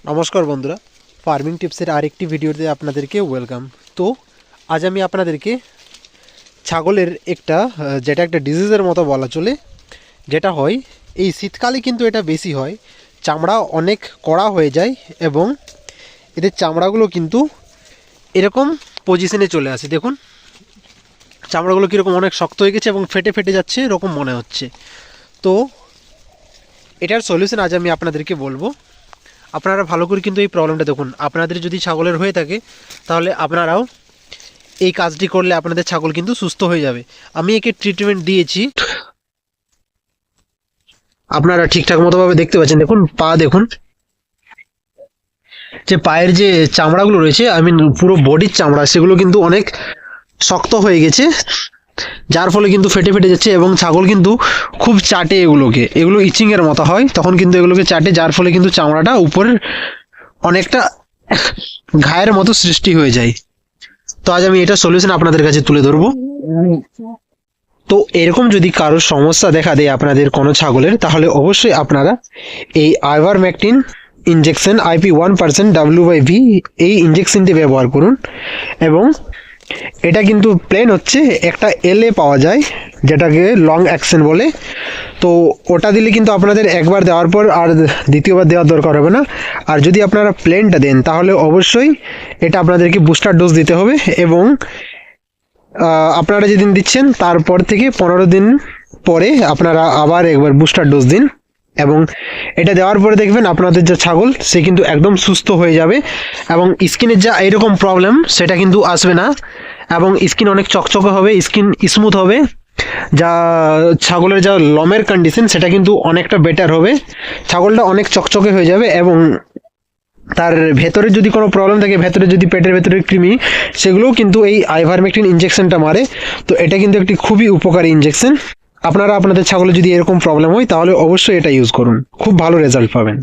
নমস্কার বন্ধুরা, ফার্মিং টিপসের আরেকটি ভিডিওতে আপনাদেরকে ওয়েলকাম। তো আজ আমি আপনাদেরকে ছাগলের যেটা একটা ডিজিজের মতো বলা চলে, যেটা হয় এই শীতকালে, কিন্তু এটা বেশি হয়। চামড়া অনেক কড়া হয়ে যায় এবং এদের চামড়াগুলো কিন্তু এরকম পজিশনে চলে আসে। দেখুন চামড়াগুলো কীরকম অনেক শক্ত হয়ে গেছে এবং ফেটে ফেটে যাচ্ছে এরকম মনে হচ্ছে। তো এটার সলিউশন আজ আমি আপনাদেরকে বলবো। আপনারা ভালো করে কিন্তু এই প্রবলেমটা দেখুন। আপনাদের যদি ছাগলের হয়ে থাকে তাহলে আপনারাও এই কাজটি করলে আপনাদের ছাগল কিন্তু সুস্থ হয়ে যাবে। আমি একে ট্রিটমেন্ট দিয়েছি, আপনারা ঠিকঠাক মতোভাবে দেখতে পাচ্ছেন। দেখুন পা দেখুন, যে পায়ের যে চামড়াগুলো রয়েছে, পুরো বডির চামড়া, সেগুলো কিন্তু অনেক শক্ত হয়ে গেছে, যার ফলে কিন্তু ফেটে ফেটে যাচ্ছে এবং ছাগল কিন্তু খুব চাটে এগুলো ইচিংয়ের মতো হয়, তখন কিন্তু এগুলোকে চাটে, যার ফলে কিন্তু চামড়াটা উপরের অনেকটা ঘায়ের মতো সৃষ্টি হয়ে যায়। তো আজ আমি এটা সলিউশন আপনাদের কাছে তুলে ধরবো। তো এরকম যদি কারোর সমস্যা দেখা দেয় আপনাদের কোনো ছাগলের, তাহলে অবশ্যই আপনারা এই আইভারমেকটিন ইনজেকশন IP1% W/V এই ইনজেকশনটি ব্যবহার করুন। এবং এটা কিন্তু প্লেন হচ্ছে একটা LA পাওয়া যায়, যেটাকে লং অ্যাকশন বলে। তো ওটা দিলে কিন্তু আপনাদের একবার দেওয়ার পর আর দ্বিতীয়বার দেওয়ার দরকার হবে না। আর যদি আপনারা প্লেনটা দেন তাহলে অবশ্যই এটা আপনাদেরকে বুস্টার ডোজ দিতে হবে। এবং আপনারা যেদিন দিচ্ছেন তারপর থেকে 15 দিন পরে আপনারা আবার একবার বুস্টার ডোজ দিন। এবং এটা দেওয়ার পরে দেখবেন আপনাদের যে ছাগল, সে কিন্তু একদম সুস্থ হয়ে যাবে এবং স্কিনের যা এইরকম প্রবলেম সেটা কিন্তু আসবে না। এবং স্কিন অনেক চকচকে হবে, স্কিন স্মুথ হবে, যা ছাগলের যা লোমের কন্ডিশন সেটা কিন্তু অনেকটা বেটার হবে। ছাগলটা অনেক চকচকে হয়ে যাবে এবং তার ভেতরে যদি কোনো প্রবলেম থাকে, ভেতরে যদি পেটের ভেতরে কৃমি, সেগুলোও কিন্তু এই আইভারমেকটিন ইনজেকশনটা মারে। তো এটা কিন্তু একটি খুবই উপকারী ইনজেকশন। আপনারা আপনাদের ছাগলের যদি এরকম প্রবলেম হয় তাহলে অবশ্যই এটা ইউজ করুন, খুব ভালো রেজাল্ট পাবেন।